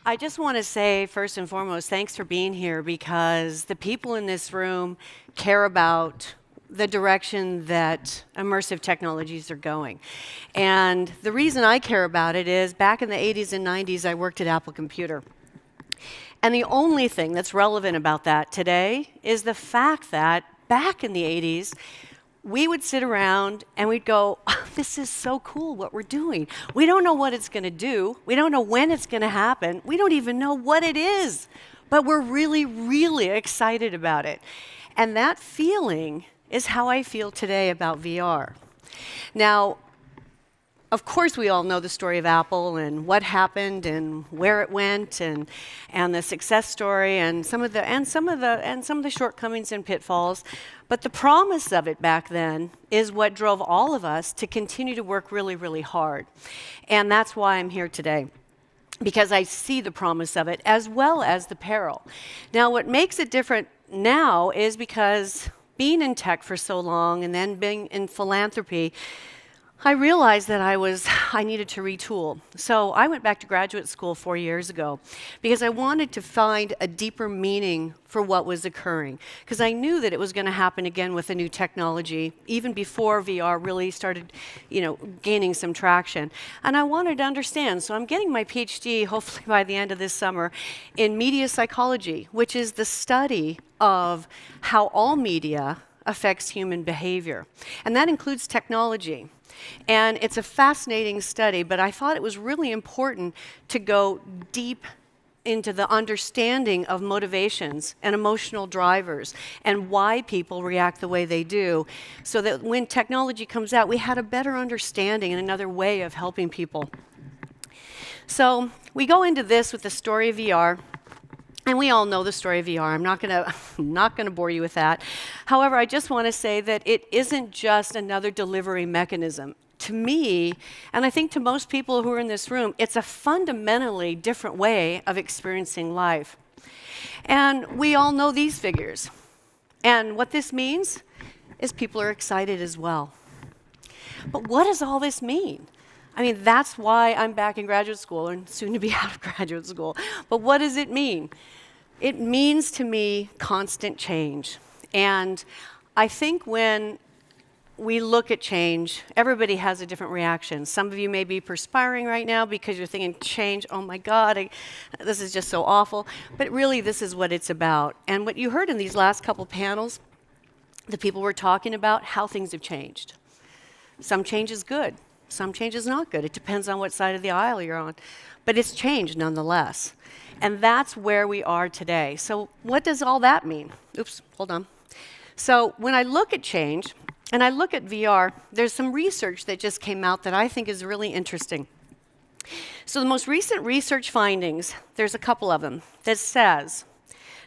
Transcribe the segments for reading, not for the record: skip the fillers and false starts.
I just want to say, first and foremost, thanks for being here because the people in this room care about the direction that immersive technologies are going. And the reason I care about it is back in the 80s and 90s, I worked at Apple Computer. And the only thing that's relevant about that today is the fact that back in the 80s, we would sit around and we'd go, oh, this is so cool what we're doing. We don't know what it's going to do. We don't know when it's going to happen. We don't even know what it is. But we're really, really excited about it. And that feeling is how I feel today about VR. Now, of course, we all know the story of Apple and what happened and where it went and the success story and some of the shortcomings and pitfalls. But the promise of it back then is what drove all of us to continue to work really, really hard. And that's why I'm here today, because I see the promise of it as well as the peril. Now, what makes it different now is because being in tech for so long and then being in philanthropy, I realized that I needed to retool. So I went back to graduate school 4 years ago because I wanted to find a deeper meaning for what was occurring. Because I knew that it was going to happen again with a new technology, even before VR really started, gaining some traction. And I wanted to understand. So I'm getting my PhD, hopefully by the end of this summer, in media psychology, which is the study of how all media affects human behavior. And that includes technology. And it's a fascinating study, but I thought it was really important to go deep into the understanding of motivations and emotional drivers and why people react the way they do, so that when technology comes out, we had a better understanding and another way of helping people. So we go into this with the story of VR. And we all know the story of VR. I'm not going to bore you with that. However, I just want to say that it isn't just another delivery mechanism. To me, and I think to most people who are in this room, it's a fundamentally different way of experiencing life. And we all know these figures. And what this means is people are excited as well. But what does all this mean? I mean, that's why I'm back in graduate school and soon to be out of graduate school. But what does it mean? It means to me constant change. And I think when we look at change, everybody has a different reaction. Some of you may be perspiring right now because you're thinking, change, oh my God, this is just so awful. But really, this is what it's about. And what you heard in these last couple panels, the people were talking about how things have changed. Some change is good. Some change is not good. It depends on what side of the aisle you're on. But it's changed nonetheless. And that's where we are today. So what does all that mean? Oops, hold on. So when I look at change, and I look at VR, there's some research that just came out that I think is really interesting. So the most recent research findings, there's a couple of them, that says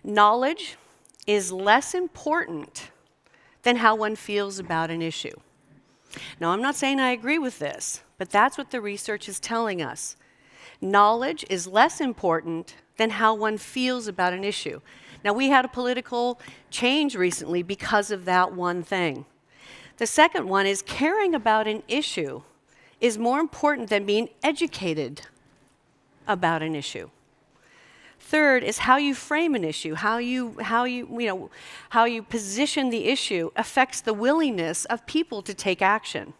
knowledge is less important than how one feels about an issue. Now, I'm not saying I agree with this, but that's what the research is telling us. Knowledge is less important than how one feels about an issue. Now, we had a political change recently because of that one thing. The second one is caring about an issue is more important than being educated about an issue. Third is how you frame an issue, how you position the issue affects the willingness of people to take action.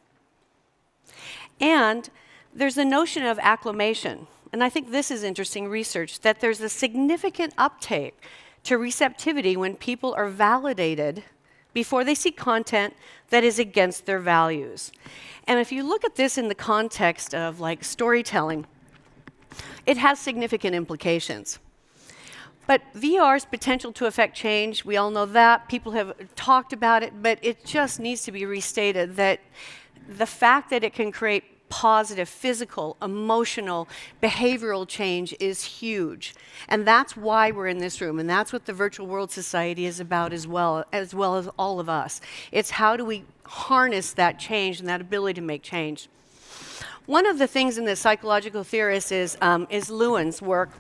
And there's a notion of acclimation, and I think this is interesting research, that there's a significant uptake to receptivity when people are validated before they see content that is against their values. And if you look at this in the context of like storytelling, it has significant implications. But VR's potential to affect change, we all know that. People have talked about it, but it just needs to be restated that the fact that it can create positive physical, emotional, behavioral change is huge. And that's why we're in this room, and that's what the Virtual World Society is about as well as all of us. It's how do we harness that change and that ability to make change. One of the things in the psychological theorists is Lewin's work.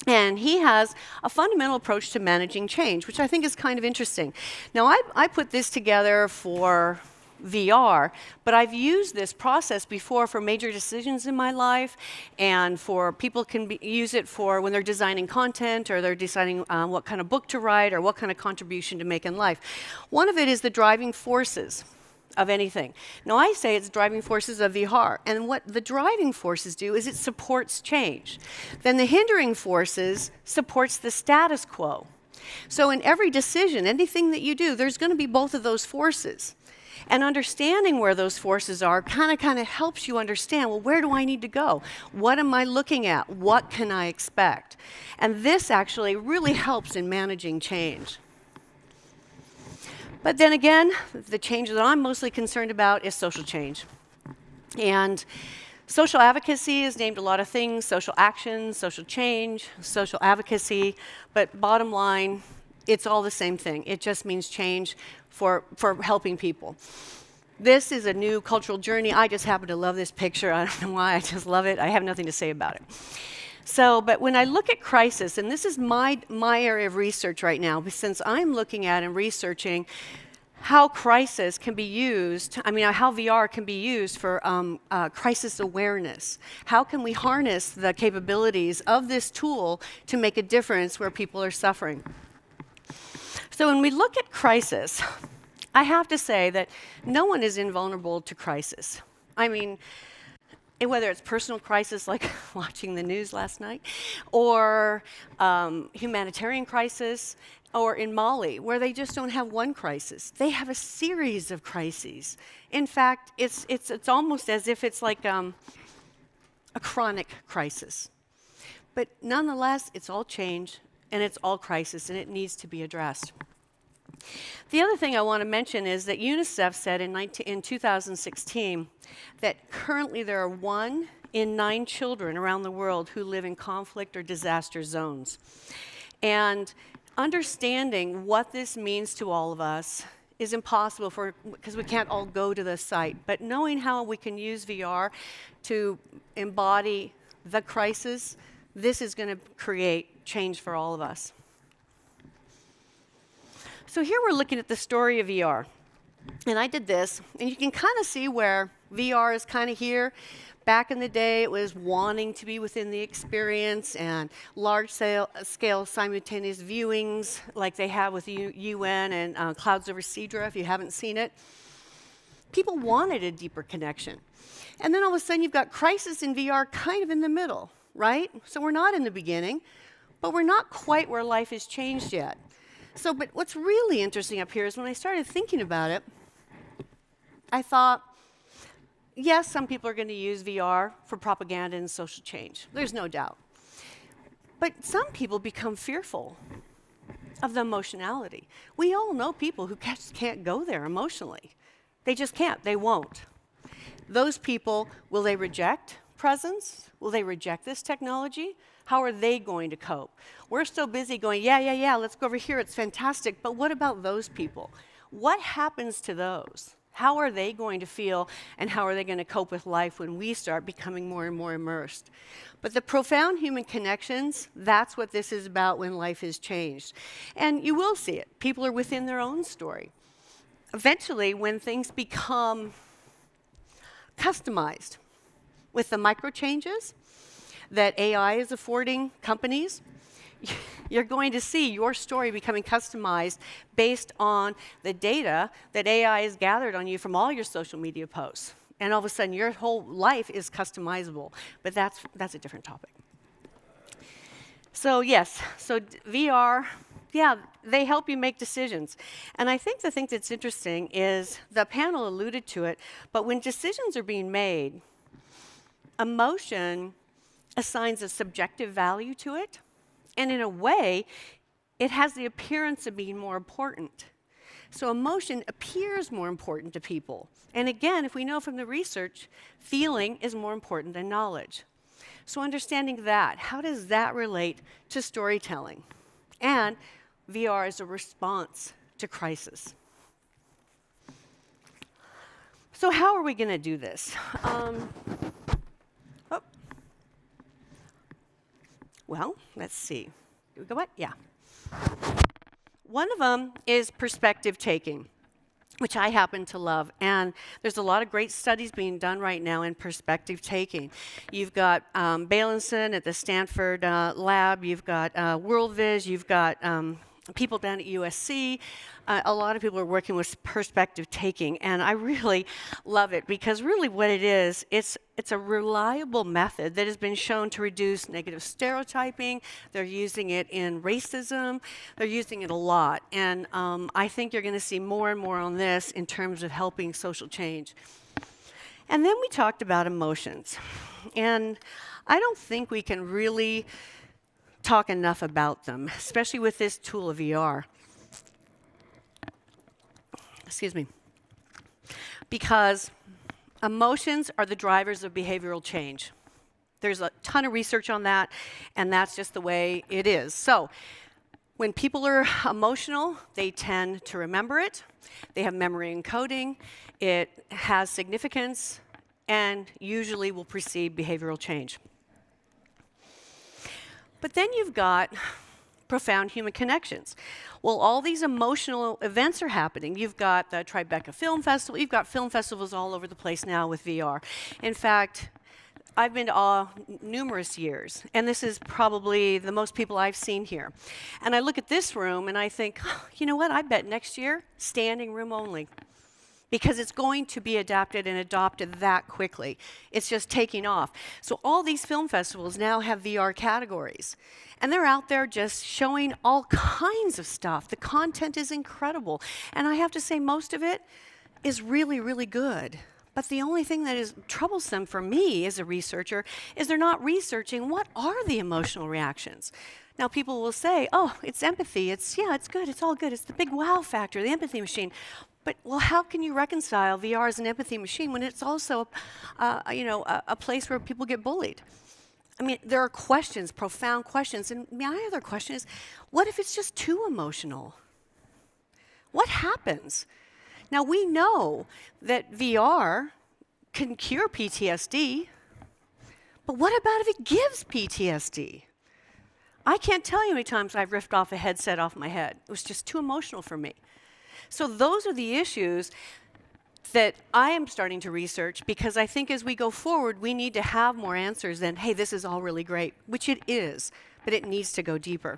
And he has a fundamental approach to managing change, which I think is kind of interesting. Now, I put this together for VR, but I've used this process before for major decisions in my life, and for people can use it for when they're designing content, or they're deciding what kind of book to write, or what kind of contribution to make in life. One of it is the driving forces of anything. Now, I say it's driving forces of VR, and what the driving forces do is it supports change. Then the hindering forces supports the status quo. So in every decision, anything that you do, there's going to be both of those forces. And understanding where those forces are kind of helps you understand, well, where do I need to go? What am I looking at? What can I expect? And this actually really helps in managing change. But then again, the change that I'm mostly concerned about is social change. And social advocacy is named a lot of things: social action, social change, social advocacy. But bottom line, it's all the same thing. It just means change for helping people. This is a new cultural journey. I just happen to love this picture. I don't know why, I just love it. I have nothing to say about it. So, but when I look at crisis, and this is my area of research right now, since I'm looking at and researching how crisis can be used, how VR can be used for crisis awareness. How can we harness the capabilities of this tool to make a difference where people are suffering? So when we look at crisis, I have to say that no one is invulnerable to crisis. Whether it's personal crisis like watching the news last night, or humanitarian crisis, or in Mali, where they just don't have one crisis. They have a series of crises. In fact, it's almost as if it's like a chronic crisis. But nonetheless, it's all change, and it's all crisis, and it needs to be addressed. The other thing I want to mention is that UNICEF said in 2016 that currently there are 1 in 9 children around the world who live in conflict or disaster zones. And understanding what this means to all of us is impossible because we can't all go to the site. But knowing how we can use VR to embody the crisis, this is going to create change for all of us. So here we're looking at the story of VR. And I did this, and you can kind of see where VR is kind of here. Back in the day, it was wanting to be within the experience, and large-scale simultaneous viewings like they have with UN and Clouds Over Cedra, if you haven't seen it. People wanted a deeper connection. And then all of a sudden, you've got crisis in VR kind of in the middle, right? So we're not in the beginning, but we're not quite where life has changed yet. But what's really interesting up here is when I started thinking about it, I thought, yes, some people are going to use VR for propaganda and social change. There's no doubt. But some people become fearful of the emotionality. We all know people who just can't go there emotionally. They just can't. They won't. Those people, will they reject presence? Will they reject this technology? How are they going to cope? We're still busy going, yeah, let's go over here, it's fantastic. But what about those people? What happens to those? How are they going to feel, and how are they going to cope with life when we start becoming more and more immersed? But the profound human connections, that's what this is about when life is changed. And you will see it. People are within their own story. Eventually, when things become customized with the micro changes that AI is affording companies, you're going to see your story becoming customized based on the data that AI has gathered on you from all your social media posts. And all of a sudden, your whole life is customizable. But that's a different topic. So yes, VR, yeah, they help you make decisions. And I think the thing that's interesting is the panel alluded to it, but when decisions are being made, emotion assigns a subjective value to it, and in a way, it has the appearance of being more important. So emotion appears more important to people. And again, if we know from the research, feeling is more important than knowledge. So understanding that, how does that relate to storytelling? And VR as a response to crisis. So how are we going to do this? Well, let's see. Do we go what? Yeah. One of them is perspective taking. which I happen to love. And there's a lot of great studies being done right now in perspective taking. You've got Balanson at the Stanford lab, you've got WorldViz, you've got people down at USC. A lot of people are working with perspective taking, and I really love it because really what it is, it's a reliable method that has been shown to reduce negative stereotyping. They're using it in racism. They're using it a lot, and I think you're going to see more and more on this in terms of helping social change. And then we talked about emotions, and I don't think we can really talk enough about them, especially with this tool of VR. Excuse me. Because emotions are the drivers of behavioral change. There's a ton of research on that, and that's just the way it is. So when people are emotional, they tend to remember it. They have memory encoding. It has significance, and usually will precede behavioral change. But then you've got profound human connections. Well, all these emotional events are happening. You've got the Tribeca Film Festival. You've got film festivals all over the place now with VR. In fact, I've been to numerous years, and this is probably the most people I've seen here. And I look at this room and I think, oh, you know what, I bet next year, standing room only. Because it's going to be adapted and adopted that quickly. It's just taking off. So all these film festivals now have VR categories. And they're out there just showing all kinds of stuff. The content is incredible. And I have to say, most of it is really, really good. But the only thing that is troublesome for me as a researcher is they're not researching what are the emotional reactions. Now people will say, oh, it's empathy. It's good. It's all good. It's the big wow factor, the empathy machine. But, well, how can you reconcile VR as an empathy machine when it's also, a place where people get bullied? I mean, there are questions, profound questions. And my other question is, what if it's just too emotional? What happens? Now, we know that VR can cure PTSD, but what about if it gives PTSD? I can't tell you how many times I've ripped off a headset off my head. It was just too emotional for me. So those are the issues that I am starting to research because I think as we go forward, we need to have more answers than, hey, this is all really great, which it is, but it needs to go deeper.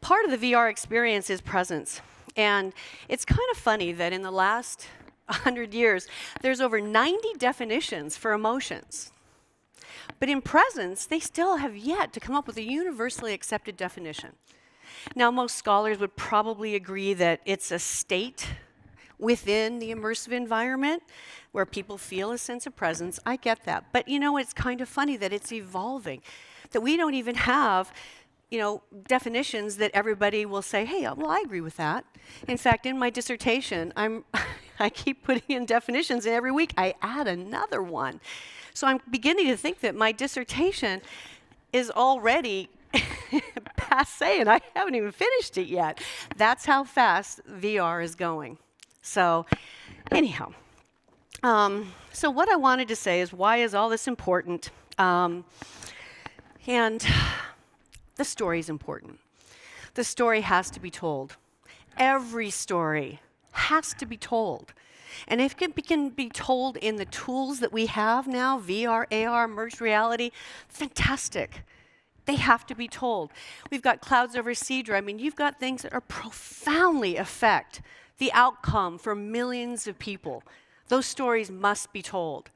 Part of the VR experience is presence. And it's kind of funny that in the last 100 years, there's over 90 definitions for emotions. But in presence, they still have yet to come up with a universally accepted definition. Now, most scholars would probably agree that it's a state within the immersive environment where people feel a sense of presence. I get that. But you know, it's kind of funny that it's evolving, that we don't even have, definitions that everybody will say, hey, well, I agree with that. In fact, in my dissertation, I keep putting in definitions, and every week I add another one. So I'm beginning to think that my dissertation is already passé, and I haven't even finished it yet. That's how fast VR is going. So anyhow, so what I wanted to say is, why is all this important? And the story is important. The story has to be told. Every story has to be told. And if it can be told in the tools that we have now, VR, AR, merged reality, fantastic. They have to be told. We've got clouds over Cedar. I mean, you've got things that are profoundly affect the outcome for millions of people. Those stories must be told.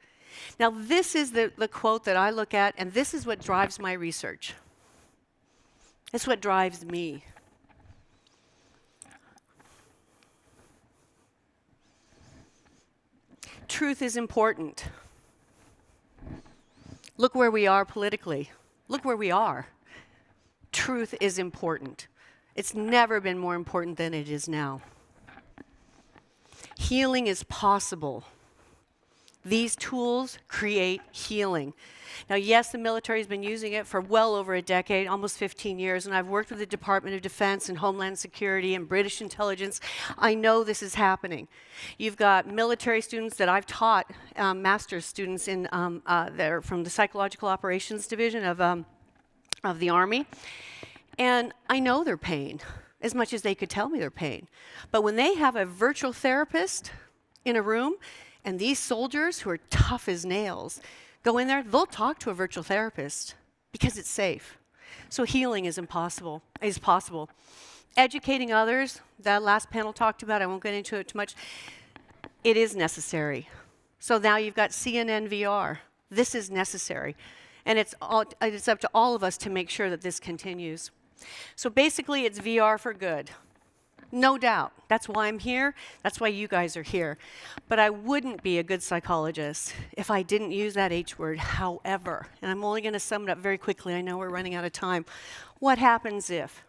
Now, this is the quote that I look at, and this is what drives my research. It's what drives me. Truth is important. Look where we are politically. Look where we are. Truth is important. It's never been more important than it is now. Healing is possible. These tools create healing. Now, yes, the military has been using it for well over a decade, almost 15 years, and I've worked with the Department of Defense and Homeland Security and British intelligence. I know this is happening. You've got military students that I've taught, master's students in, that are from the Psychological Operations Division of the Army, and I know their pain. as much as they could tell me their pain. But when they have a virtual therapist in a room, and these soldiers who are tough as nails go in there, they'll talk to a virtual therapist because it's safe. So healing is possible. Educating others, that last panel talked about, I won't get into it too much, it is necessary. So now you've got CNN VR. This is necessary. And it's up to all of us to make sure that this continues. So basically, it's VR for good. No doubt. That's why I'm here. That's why you guys are here. But I wouldn't be a good psychologist if I didn't use that H word, however. And I'm only going to sum it up very quickly. I know we're running out of time. What happens if?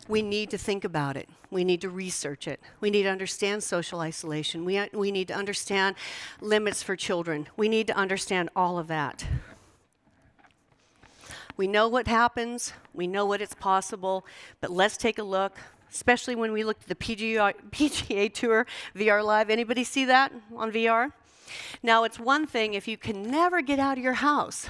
We need to think about it. We need to research it. We need to understand social isolation. We need to understand limits for children. We need to understand all of that. We know what happens. We know what it's possible. But let's take a look, especially when we looked at the PGA Tour VR Live. Anybody see that on VR? Now, it's one thing if you can never get out of your house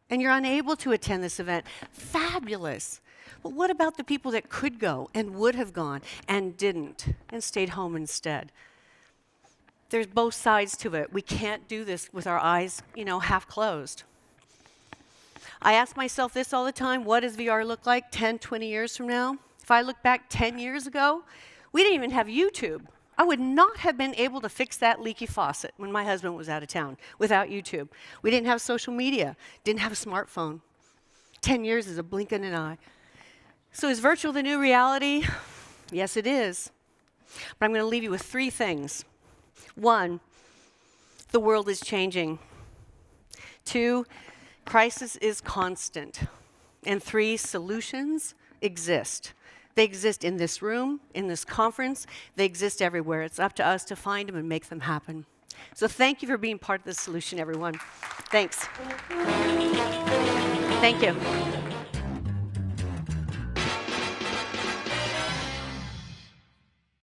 and you're unable to attend this event. Fabulous. But what about the people that could go and would have gone and didn't and stayed home instead? There's both sides to it. We can't do this with our eyes, half closed. I ask myself this all the time, what does VR look like 10, 20 years from now? If I look back 10 years ago, we didn't even have YouTube. I would not have been able to fix that leaky faucet when my husband was out of town without YouTube. We didn't have social media, didn't have a smartphone. 10 years is a blink of an eye. So is virtual the new reality? Yes, it is. But I'm going to leave you with 3 things. 1, the world is changing. 2, crisis is constant. And 3, solutions exist. They exist in this room, in this conference. They exist everywhere. It's up to us to find them and make them happen. So thank you for being part of the solution, everyone. Thanks. Thank you.